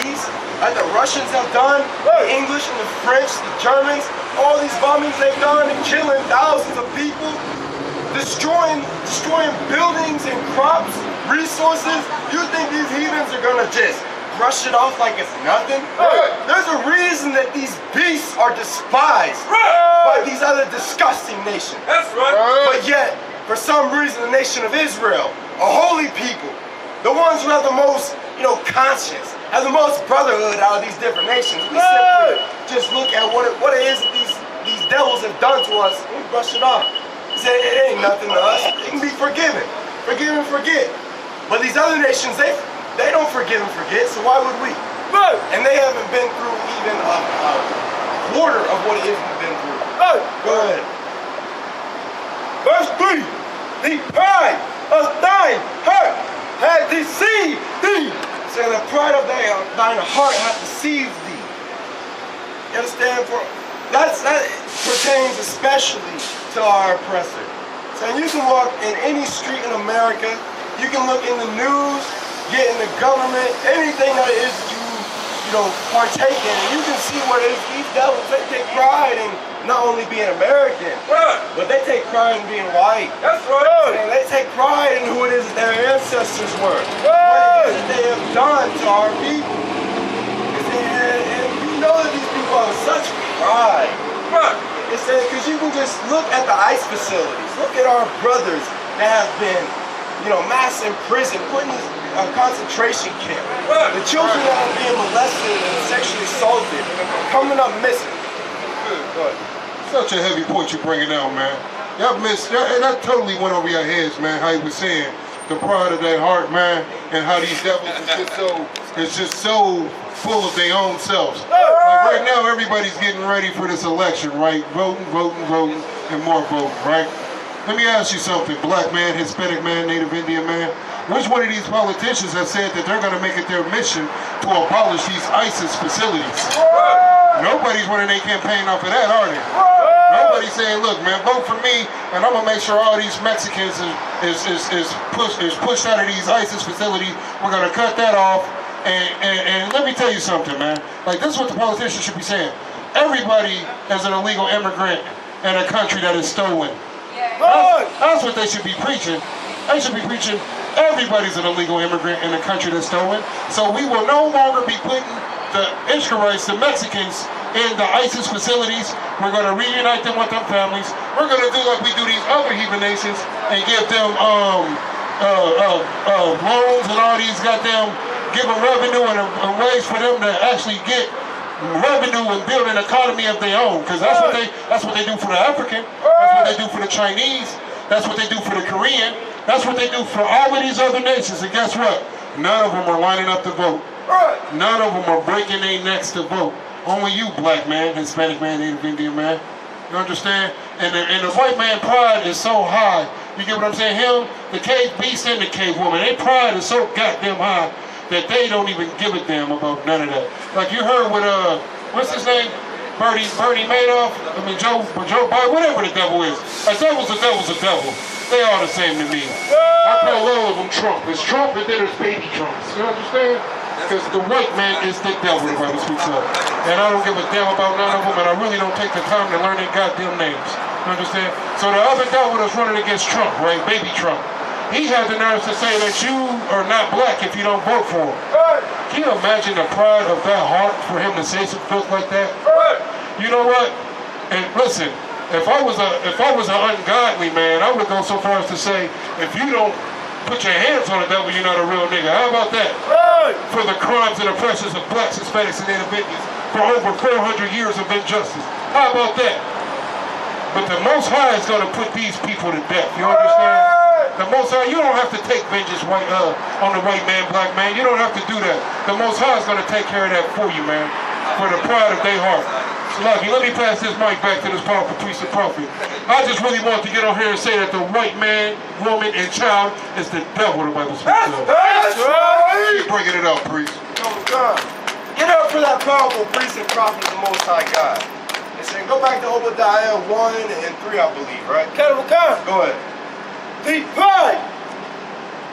peace, like the Russians have done, the English and the French, the Germans, all these bombings they've done and killing thousands of people, destroying buildings and crops, resources. You think these heathens are gonna just brush it off like it's nothing? There's a reason that these beasts are despised by these other disgusting nations. That's right. But yet, for some reason, the nation of Israel, a holy people, the ones who have the most, conscience, have the most brotherhood out of these different nations, we simply just look at what it is that these devils have done to us, and we brush it off. We say, it ain't nothing to us. It can be forgiven. Forgive and forget. But these other nations, they don't forgive and forget, so why would we? And they haven't been through even a quarter of what Israel's been through. Go ahead. Verse 3. The pride of thine heart hath deceived thee. Saying the pride of thine heart hath deceived thee. You understand? That pertains especially to our oppressor. So you can walk in any street in America, you can look in the news, get in the government, anything that is you partake in, and you can see where these devils, they take pride in not only being American, but they take pride in being white. That's right. And they take pride in who it is that their ancestors were. What it is that they have done to our people. And you know that these people have such pride. It's because you can just look at the ICE facilities. Look at our brothers that have been, mass imprisoned, put in a concentration camp. The children that are being molested and sexually assaulted, coming up missing. Such a heavy point you're bringing out, man. Y'all missed, and that totally went over your heads, man, how you were saying the pride of their heart, man, and how these devils is just so full of their own selves. Like right now, everybody's getting ready for this election, right? Voting, and more voting, right? Let me ask you something, black man, Hispanic man, Native Indian man. Which one of these politicians have said that they're going to make it their mission to abolish these ISIS facilities? Nobody's running their campaign off of that, are they? Nobody's saying, look, man, vote for me, and I'm going to make sure all these Mexicans is pushed out of these ISIS facilities. We're going to cut that off. And let me tell you something, man. Like, this is what the politicians should be saying. Everybody is an illegal immigrant in a country that is stolen. That's what they should be preaching. They should be preaching everybody's an illegal immigrant in a country that's stolen. So we will no longer be putting the Israelites, the Mexicans, in the ISIS facilities. We're going to reunite them with their families. We're going to do like we do these other heathen nations and give them loans and all these goddamn, give them revenue and ways for them to actually get revenue and build an economy of their own. Because that's what they do for the African. That's what they do for the Chinese. That's what they do for the Korean. That's what they do for all of these other nations. And guess what? None of them are lining up to vote. None of them are breaking their necks to vote. Only you, black man, Hispanic man, Native Indian man. You understand? And the white man pride is so high. You get what I'm saying? Him, the cave beast and the cave woman, their pride is so goddamn high that they don't even give a damn about none of that. Like you heard with, what's his name? Bernie Madoff? I mean, Joe Biden, whatever the devil is. A devil's a devil's a devil. They all the same to me. I call all of them Trump. It's Trump and then there's baby Trumps. You understand? Because the white man is the devil, the Bible speaks of. And I don't give a damn about none of them, and I really don't take the time to learn their goddamn names. You understand? So the other devil that's running against Trump, right? Baby Trump. He had the nerve to say that you are not black if you don't vote for him. Can you imagine the pride of that heart for him to say some filth like that? You know what? And listen, if I was an ungodly man, I would go so far as to say, if you don't put your hands on the devil, you're not a real nigga. How about that? For the crimes and oppressions of blacks, Hispanics, and Native Indians for over 400 years of injustice. How about that? But the Most High is going to put these people to death. You understand? The Most High, you don't have to take vengeance on the white man, black man. You don't have to do that. The Most High is going to take care of that for you, man. For the pride of their heart. Lucky, let me pass this mic back to this powerful priest and prophet. I just really want to get on here and say that the white man, woman, and child is the devil, the Bible speaks of. That's right! Keep bringing it up, priest. Get up for that powerful priest and prophet of the Most High God. Listen, go back to Obadiah 1 and 3, I believe, right? Go ahead. The pride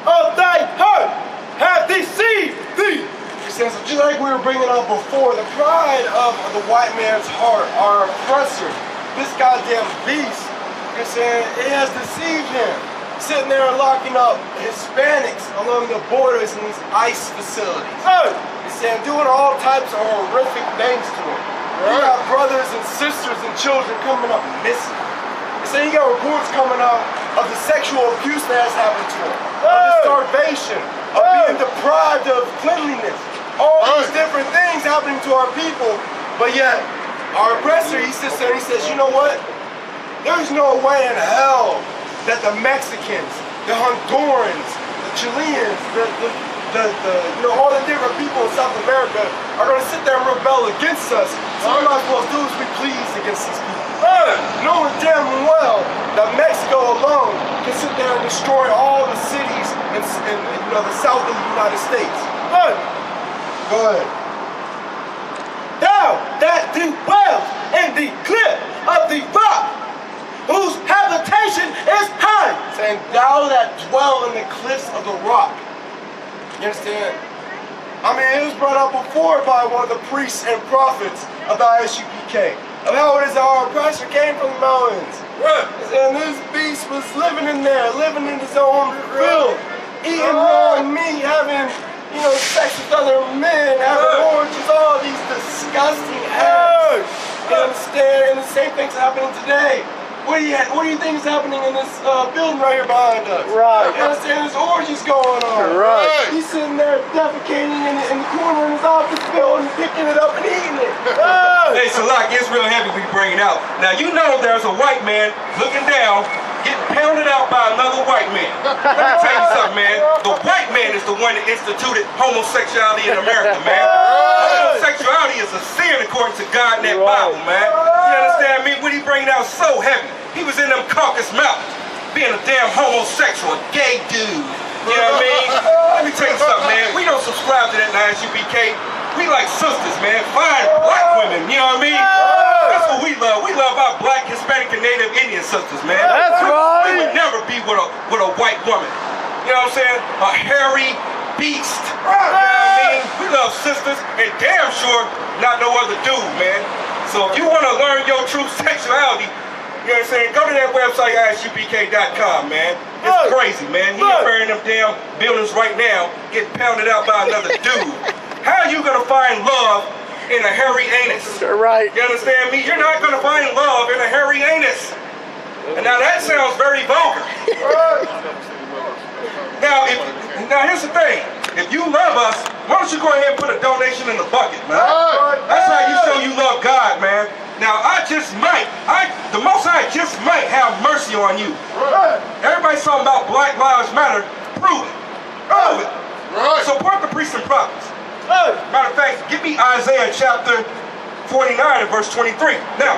of thy heart hath deceived thee. He understand? So just like we were bringing up before, the pride of the white man's heart, our oppressor, this goddamn beast, you know what I'm saying, it has deceived him. Sitting there locking up Hispanics along the borders in these ICE facilities. He's saying doing all types of horrific things to them. You got brothers and sisters and children coming up missing. He's saying you got reports coming out of the sexual abuse that has happened to them, of the starvation, of being deprived of cleanliness. All these different things happening to our people, but yet our oppressor, he sits there and he says, you know what? There's no way in hell that the Mexicans, the Hondurans, the Chileans, you know, all the different people in South America are going to sit there and rebel against us. So what we're not supposed to do is be pleased against these people. Knowing damn well that Mexico alone can sit there and destroy all the cities in you know, the south of the United States. Go ahead. Thou that dwells in the cliff of the rock, whose habitation is high. Saying, thou that dwell in the cliffs of the rock. You understand? I mean, it was brought up before by one of the priests and prophets of the I.S.U.P.K. of how it is that our oppressor came from the mountains. And this beast was living in there, living in his own filth, eating raw meat, having, you know, sex with other men, having orgies, all these disgusting acts. You understand? And the same thing's happening today. What do you think is happening in this building right here behind us? Right. You understand? There's orgies going on. Right. He's sitting there defecating in the corner in his office building, picking it up and eating it. Hey, Salak, it's real heavy we bring it out. Now, you know there's a white man looking down, getting pounded out by another white man. Let me tell you something, man. The white man is the one that instituted homosexuality in America, man. Homosexuality is a sin according to God in that Bible, man. You understand me? What he bringing out so heavy. He was in them Caucasus Mountains, being a damn homosexual, a gay dude. You know what I mean? Let me tell you something, man. We don't subscribe to that I.S.U.P.K. We like sisters, man. Fine black women, you know what I mean? That's what we love. We love our black, Hispanic, and Native Indian sisters, man. That's right. We would never be with a white woman. You know what I'm saying? A hairy beast. You know what I mean? We love sisters, and damn sure not no other dude, man. So if you want to learn your true sexuality, you know what I'm saying? Go to that website, ISUPK.com, man. It's crazy, man. He up there in them damn buildings right now, getting pounded out by another dude. How are you gonna find love in a hairy anus? Right. You understand me? You're not gonna find love in a hairy anus. And now that sounds very vulgar. Now here's the thing. If you love us, why don't you go ahead and put a donation in the bucket, man? That's how you show you love God, man. Now the Most High just might have mercy on you. Everybody's talking about Black Lives Matter. Prove it. Prove it. Support the priests and prophets. Matter of fact, give me Isaiah chapter 49 and verse 23. Now,